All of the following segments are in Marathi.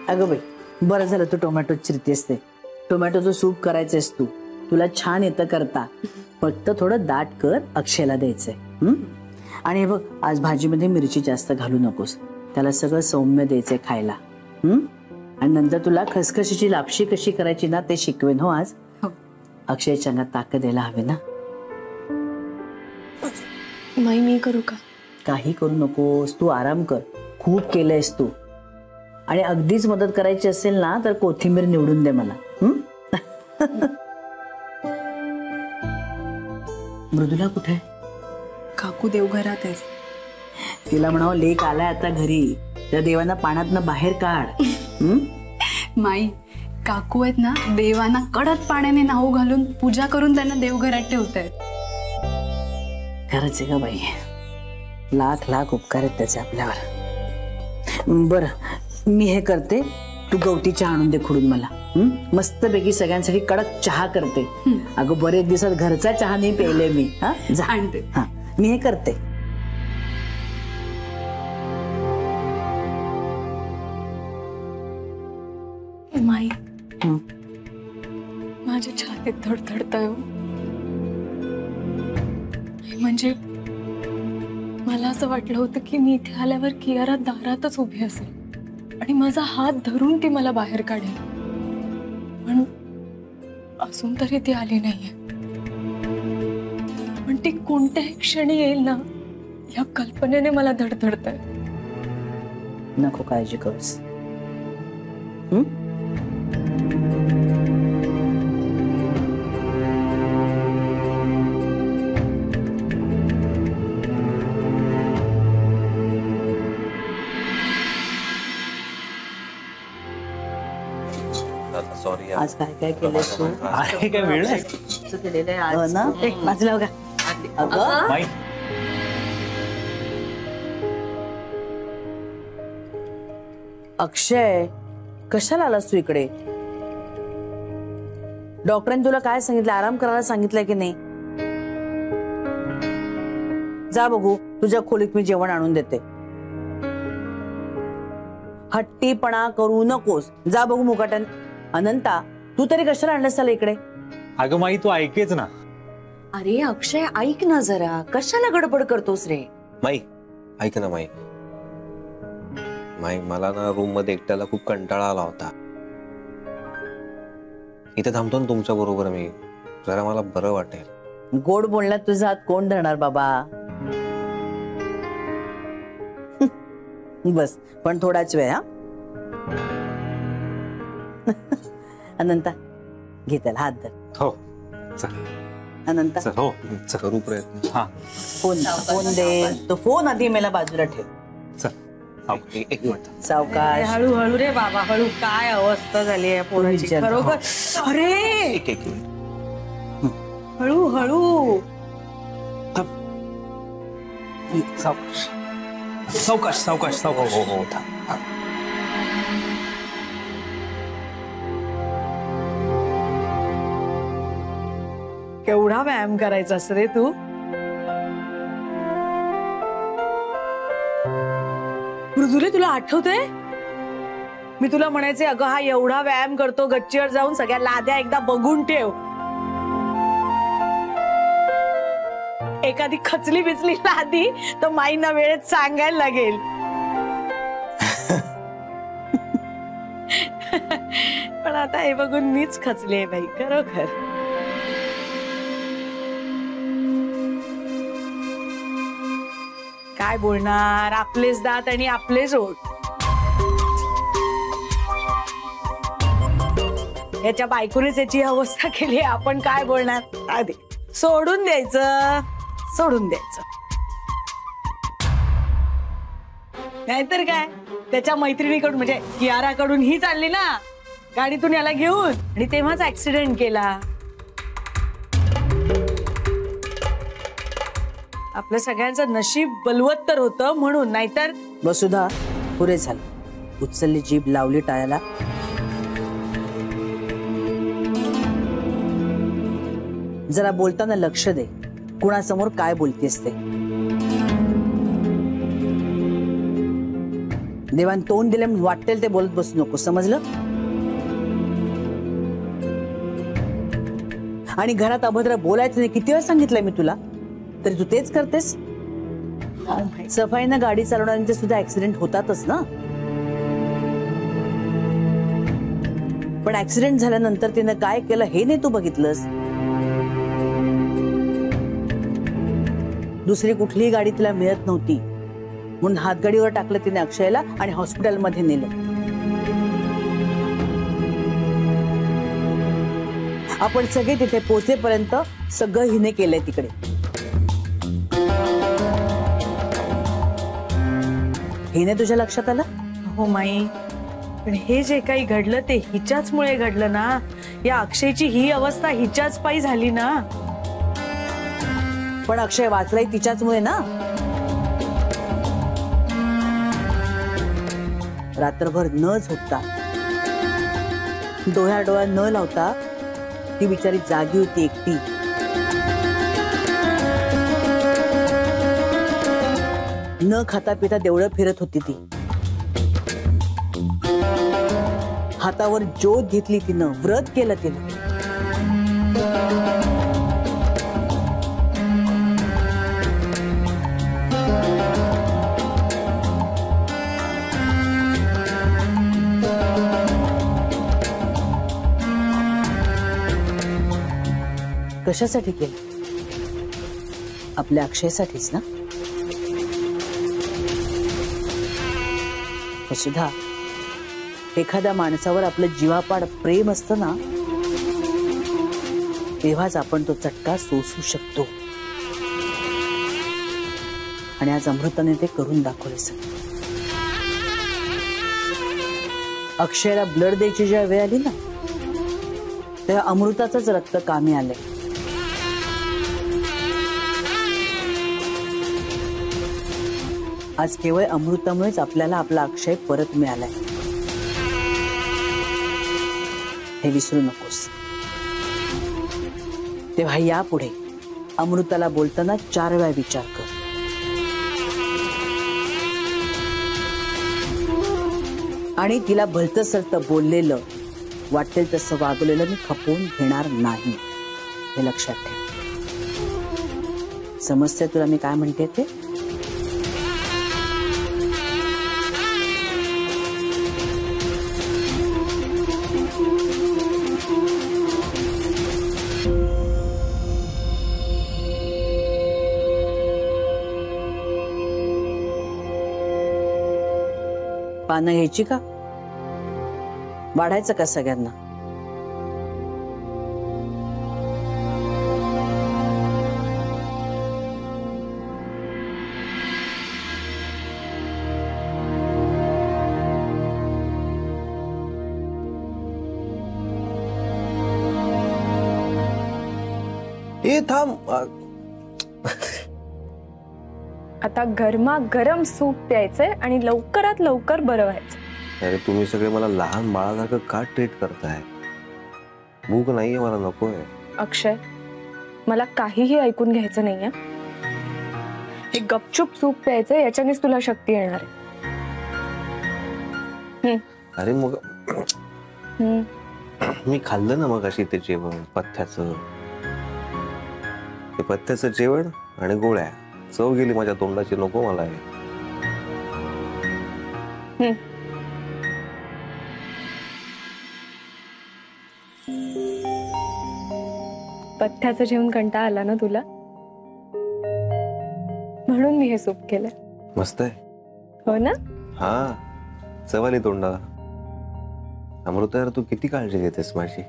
अगं बाई, बरं झालं तू टोमॅटो चिरतेस ते. टोमॅटोचं सूप करायचंस तू, तुला छान येतं करता. फक्त थोडं दाट कर, अक्षयला द्यायचंय. आणि हे बघ, आज भाजीमध्ये मिरची जास्त घालू नकोस, त्याला सगळं सौम्य द्यायचंय खायला. आणि नंतर तुला खसखशीची लापशी कशी करायची ना ते शिकवेन हो आज. अक्षयच्या अंगात ताकद यायला हवी ना. माई मी करू का? काही करू नकोस, तू आराम कर. खूप केलंयस तू. आणि अगदीच मदत करायची असेल ना तर कोथिंबीर निवडून दे मला. मृदुला कुठे? काकू देवघरात आहे. तिला म्हणावं लेक आलाय आता घरी, त्या देवांना पाण्यातनं बाहेर काढ. माई काकू आहेत ना, देवांना कडक पाण्याने नाऊ घालून पूजा करून त्यांना देवघरात ठेवतायत. खरंच आहे का बाई, लाख लाख उपकार आहेत त्याचे आपल्यावर. बरं मी हे करते, तू गवती चहा आणून दे खुडून मला. मस्तपैकी सगळ्यांसाठी कडक चहा करते. अगं बरेच दिवसात घरचा चहा नाही प्यायले मी. हा आणते. हा मी हे करते. माई माझ्या छातीत धडधडतंय. म्हणजे मला असं वाटलं होतं की मी इथे आल्यावर कियारा दारातच उभी असेल आणि माझा हात धरून ती मला बाहेर काढेल. पण अजून तरी ती आली नाहीये. पण ती कोणत्याही क्षणी येईल ना या कल्पनेने मला धडधडतंय. नको काळजी करूस. सॉरी आज काय काय केलंस तू? आहे काय वेळ आहे केलेलं आहे आज ना. बाजूला बघा. अगं माई, अक्षय, कशाला आलास तू इकडे? डॉक्टरांनी तुला काय सांगितलं? आराम करायला सांगितलंय की नाही? जा बघू, तुझ्या खोलीत मी जेवण आणून देते. हट्टीपणा करू नकोस. जा बघू मुकाट्यान. अनंता, तू तरी कशाला आणलंस त्याला इकडे? अगं माई तू ऐकेच ना. अरे अक्षय ऐक ना जरा, कशाला गडबड करतोस रे? माई ऐक ना माई. माई मला ना रूम मध्ये एकट्याला खूप कंटाळा आला होता. इथे थांबतो ना तुमच्या बरोबर मी, जरा मला बरं वाटेल. गोड बोलण्यात तुझा हात कोण धरणार बाबा? बस पण थोडाच वेळ. हा अनंता घे त्याला हात धर. हो चल. अनंता चल. हो करू प्रयत्न. हा फोन फोन दे. तो फोन आधी मला बाजूला ठेव. चल. एक मिनिट. सावकाश. हळू हळू रे बाबा, हळू. काय अवस्था झाली आहे पोराची खरोखर. अरे एक मिनिट. हळू हळू. सावकाश सावकाश सावकाश सावकाश. हो हो केवढा व्यायाम करायचास रे तू? मृदुले तुला आठवतंय मी तुला म्हणायचे अगं हा एवढा व्यायाम करतो, गच्चीवर जाऊन सगळ्या लाद्या एकदा बघून ठेव. एखादी खचली बिचली लादी तर माईना वेळेत सांगायला लागेल. पण आता हे बघून मीच खचले बाई खरोखर. काय बोलणार, आपलेच दात आणि आपलेच ओठ. याच्या बायकोनेच याची अवस्था केली, आपण काय बोलणार? आधी सोडून द्यायचं, सोडून द्यायचं. नाहीतर काय, त्याच्या मैत्रिणीकडून म्हणजे कियाराकडून ही चालली ना गाडीतून याला घेऊन, आणि तेव्हाच ऍक्सिडेंट केला. आपल्या सगळ्यांचं नशीब बलवत्तर होतं म्हणून, नाहीतर. वसुधा, पुरे झालं. उचलली जीभ, लावली टाळ्याला. जरा बोलताना लक्ष दे, कुणासमोर काय बोलतेस ते. देवान तोंड दिले म्हणून वाटेल ते बोलत बसू नको, समजलं? आणि घरात अभद्र बोलायचं नाही किती वेळा सांगितलंय मी तुला, तरी तू तेच करतेस. सफाईनं गाडी चालवणाऱ्यांचे सुद्धा ऍक्सिडेंट होतातच ना. पण ऍक्सिडेंट झाल्यानंतर तिनं काय केलं हे नाही तू बघितलंस. दुसरी कुठलीही गाडी तिला मिळत नव्हती म्हणून हातगाडीवर टाकलं तिने अक्षयला आणि हॉस्पिटलमध्ये नेलं. आपण सगळे तिथे पोहोचेपर्यंत सगळं हिने केलंय तिकडे. हिने तुझ्या लक्षात आलं? हो माई, पण हे जे काही घडलं ते हिच्याच मुळे घडलं ना. या अक्षयची ही अवस्था हिच्याच पायी झाली ना. पण अक्षय वाचलाय तिच्याचमुळे ना. रात्रभर न झोपता, डोळ्या न लावता ती बिचारी जागी होती एकटी. न खाता पिता देवळं फिरत होती ती. हातावर ज्योत घेतली तिनं, व्रत केलं तिनं. कशासाठी केलं? आपल्या अक्षयसाठीच ना. सुधा, एखाद्या माणसावर आपलं जीवापाड प्रेम असतं ना, तेव्हाच आपण तो चटका सोसू शकतो. आणि आज अमृताने ते करून दाखवले. अक्षयला ब्लड द्यायची ज्या वेळ आली ना, तेव्हा अमृताचंच रक्त कामी आलंय. आज केवळ अमृतामुळेच आपल्याला आपला अक्षय परत मिळालाय, हे विसरू नकोस. तेव्हा यापुढे अमृताला बोलताना 4 वेळा विचार कर. आणि तिला भलतं सलतं बोललेलं, वाटेल तसं वागलेलं मी खपवून घेणार नाही, हे लक्षात ठेव. समजते तुला मी काय म्हणते ते? पानं घ्यायची का? वाढायचं का सगळ्यांना? ए थांब. आता गरमागरम सूप प्यायचंय आणि लवकरात लवकर बरं व्हायचं. अरे तुम्ही सगळे मला लहान बाळासारखं का ट्रीट करताय? भूक नाहीये, मला नकोय. अक्षय, मला काहीही ऐकून घ्यायचं नाहीये. हे गपचूप सूप प्यायचंय, याच्यानेच तुला शक्ती येणार आहे. अरे मग मी खाल्लं ना मग अशी ते जेवण पथ्याचं. ते पथ्याचं जेवण आणि गोळ्या, चव गेली माझ्या तोंडाची. नको मला हे. पथ्याचं जेवण कंटाळा आला ना तुला, म्हणून मी हे सूप केलंय. मस्त आहे. हो ना? हा, चव आली तोंडाला. अमृता यार, तू किती काळजी घेतेस माझी.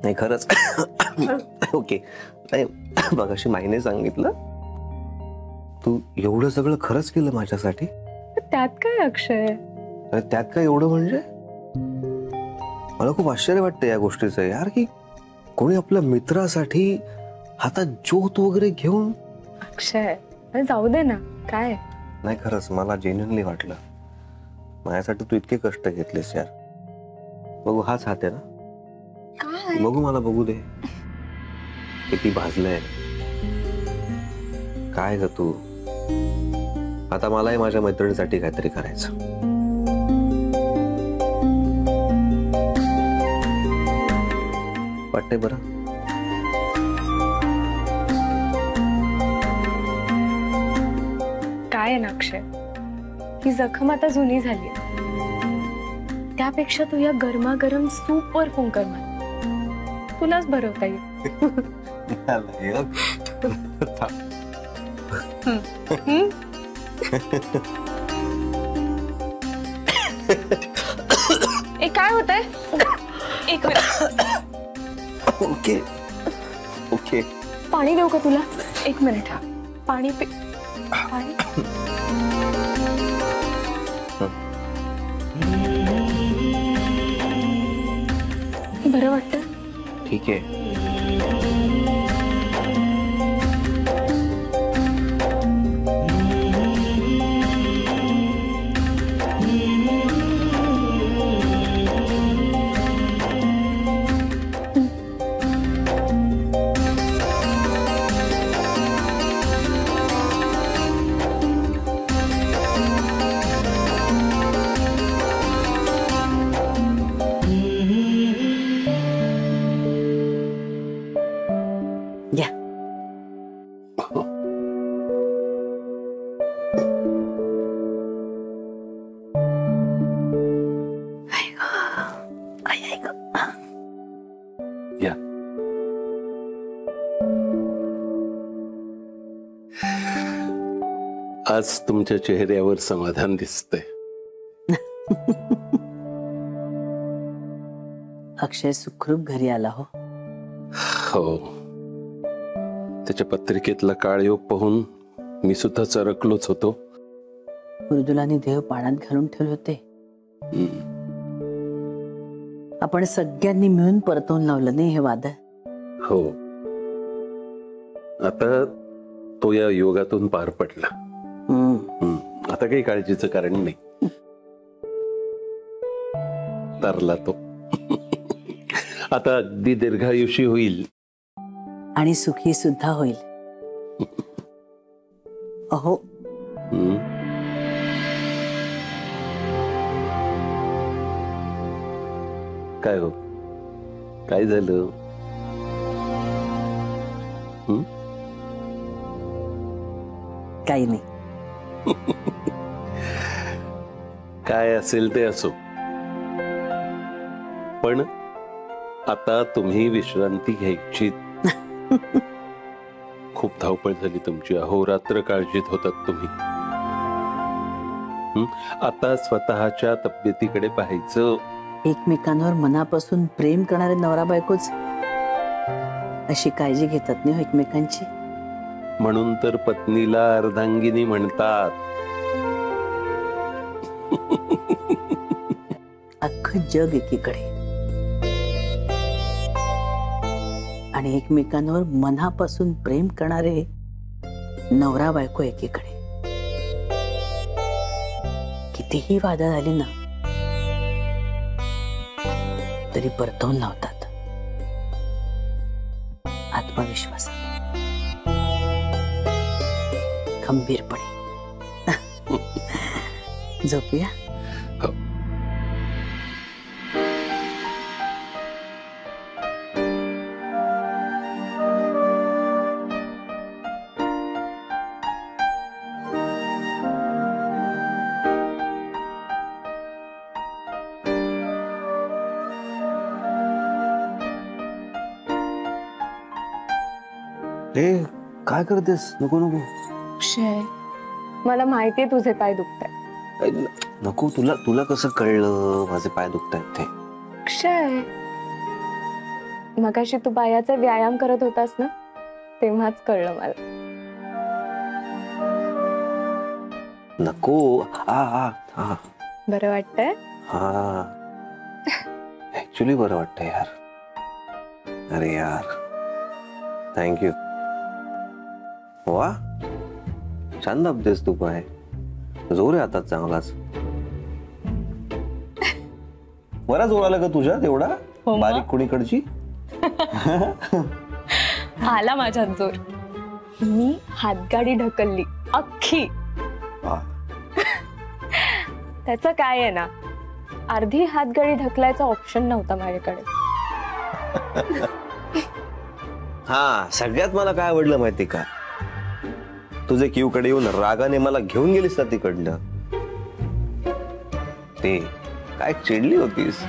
नाही खरंच. ओके, नाही बघ, अशी माईने सांगितलं तू एवढं सगळं खरंच केलं माझ्यासाठी. त्यात काय अक्षय? अरे त्यात काय एवढं म्हणजे? मला खूप आश्चर्य वाटतं या गोष्टीचं यार, की कोणी आपल्या मित्रासाठी हातात ज्योत वगैरे घेऊन. अक्षय जाऊ दे ना, काय. नाही खरंच मला जेन्युइनली वाटलं, माझ्यासाठी तू इतके कष्ट घेतलेस यार. बघू हाच हात आहे ना, काय बघू मला बघू दे किती भाजलंय. काय ग तू, आता मलाही माझ्या मैत्रिणीसाठी काहीतरी करायचं. वाटतंय बरं? काय आहे ना अक्षय, ही जखम आता जुनी झाली. त्यापेक्षा तू या गरमागरम सूपवर फुंकर मार, तुलाच भरवता येईल. ए काय होतंय? एक मिनिट. Okay okay. पाणी देऊ का तुला? एक मिनिट. पाणी पे. पाणी. बरं वाटतं? ठीक आहे. घ्या. या. आज तुमच्या चेहऱ्यावर समाधान दिसतंय. अक्षय सुखरूप घरी आला हो. हो, त्याच्या पत्रिकेतला काळयोग पाहून मी सुद्धा चरकलोच होतो. मृदुलाने देव पाण्यात घालून ठेवले होते. आपण सगळ्यांनी मिळून परतवून लावलं नाही हे वादळ. हो, आता तो या योगातून पार पडला. आता काही काळजीचं कारण नाही. तरला तो. आता अगदी दीर्घायुषी होईल आणि सुखी सुद्धा होईल. अहो, काय हो, काय झालं? काही नाही. काय असेल ते असो, पण आता तुम्ही विश्रांती घ्यायची. खूप धावपळ झाली तुमची. अहोरात्र काळजीत होतात तुम्ही. आता स्वतःच्या तब्येतीकडे पाहायचं. एकमेकांवर मनापासून प्रेम करणारे नवरा बायकोच अशी काळजी घेतात नाही एकमेकांची. म्हणून तर पत्नीला अर्धांगिनी म्हणतात. अख्खं जग एकीकडे आणि एकमेकांवर मनापासून प्रेम करणारे नवरा बायको एकीकडे. कितीही वादळ आली ना तरी परतवून लावतात आत्मविश्वासाने, खंबीरपणे. झोपूया. ए, काय करतेस? नको नको. अक्षय, मला माहितीये तुझे पाय दुखताय. नको. तुला कसं कळलं माझे पाय दुखतायत ते? अक्षय, मगाशी तू पायाचा व्यायाम करत होतास ना, तेव्हाच कळलं मला. नको. बरं वाटतंय? हा, ऍक्च्युली बरं वाटतंय यार. अरे यार, थँक्यू. वा, छान दाबतेस तू पाय. जोर आहे आता चांगलाच. बरा जोर आला का तुझ्या तेवढा? बारीक कुणीकडची? आला माझ्यात जोर. मी हातगाडी ढकलली अख्खी. त्याचं काय आहे ना, अर्धी हातगाडी ढकलायचा ऑप्शन नव्हता माझ्याकडे. हा, सगळ्यात मला काय आवडलं माहिती का, तुझे क्यूकडे येऊन रागाने मला घेऊन गेलीस ना तिकडनं, ते काय चिडली होतीस.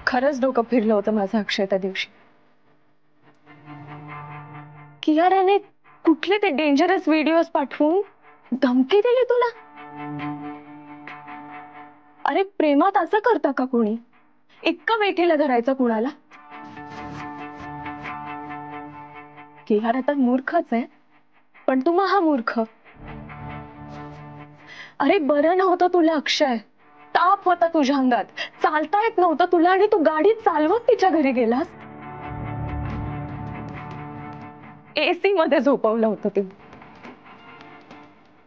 खरंच डोकं फिरलं होतं माझं अक्षय त्या दिवशी. कियाराने कुठले ते डेंजरस व्हिडिओज पाठवून धमकी दिली तुला. अरे प्रेमात असं करता का कोणी, इतकं वेठीला धरायचं कुणाला. कियारा तर मूर्खच आहे, पण तू महामूर्ख. अरे बरं नव्हतं तुला अक्षय, ताप होता तुझ्या अंगात, चालता येत नव्हतं तुला आणि तू गाडी चालवत तिच्या घरी गेलास. एसी मध्ये झोपवलं होतं ते.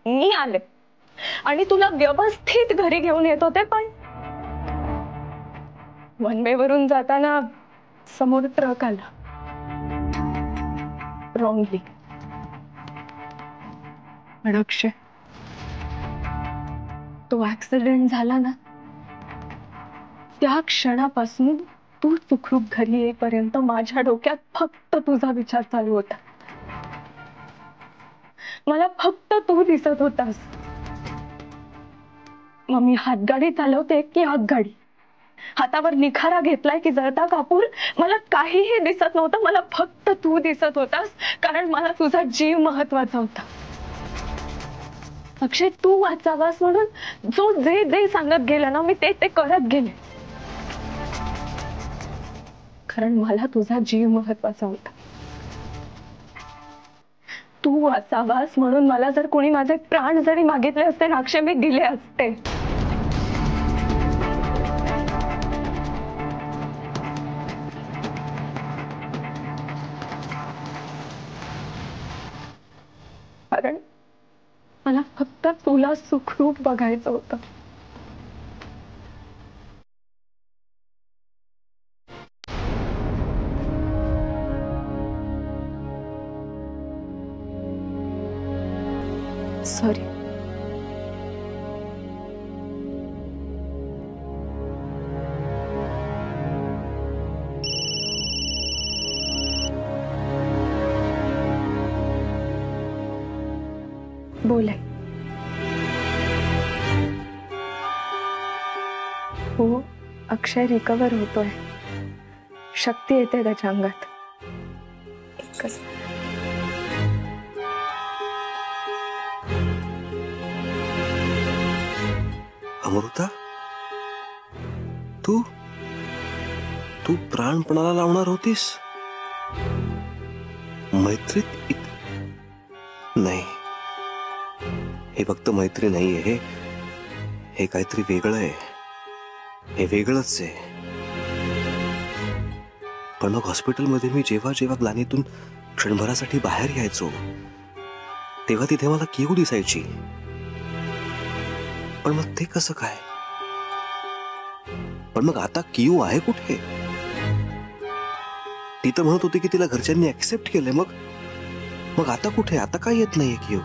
मी आले आणि तुला व्यवस्थित घरी घेऊन येत होते, पण वन वे वरून जाताना समोर ट्रक आला रॉंगली. पण अक्षय, तो ऍक्सिडेंट झाला ना, त्या क्षणापासून तू सुखरूप घरी येईपर्यंत माझ्या डोक्यात फक्त तुझा विचार चालू होता. मला फक्त तू दिसत होतास. मग मी हातगाडी चालवते की आगगाडी, हातावर निखारा घेतलाय की जळता कापूर, मला काहीही दिसत नव्हतं. मला फक्त तू दिसत होतास, कारण मला तुझा जीव महत्वाचा होता. अक्षय, तू वाचावास म्हणून जो जे जे सांगत गेला ना, मी ते ते करत गेले, कारण मला तुझा जीव महत्वाचा होता. तू वाचावास म्हणून मला जर कोणी माझे प्राण जरी मागितले असते ना अक्षय, मी दिले असते. कारण मला फक्त तुला सुखरूप बघायचं होतं. सॉरी. बोल. हो, अक्षय रिकवर होतोय, शक्ती येते त्याच्या अंगात. एकच अमृता, तू तू प्राणपणाला लावणार होतीस मैत्रीत. नाही, हे फक्त मैत्री नाहीये, हे काहीतरी वेगळं आहे. हे वेगळंच आहे. पण मग हॉस्पिटलमध्ये मी जेव्हा जेव्हा ग्लानीतून क्षणभरासाठी बाहेर यायचो, तेव्हा तिथे मला किऊ दिसायची. पण मग ते कसं काय? पण मग आता किऊ आहे कुठे? ती तर म्हणत होती की तिला घरच्यांनी ऍक्सेप्ट केलंय. मग आता कुठे? आता काय येत नाहीये किऊ?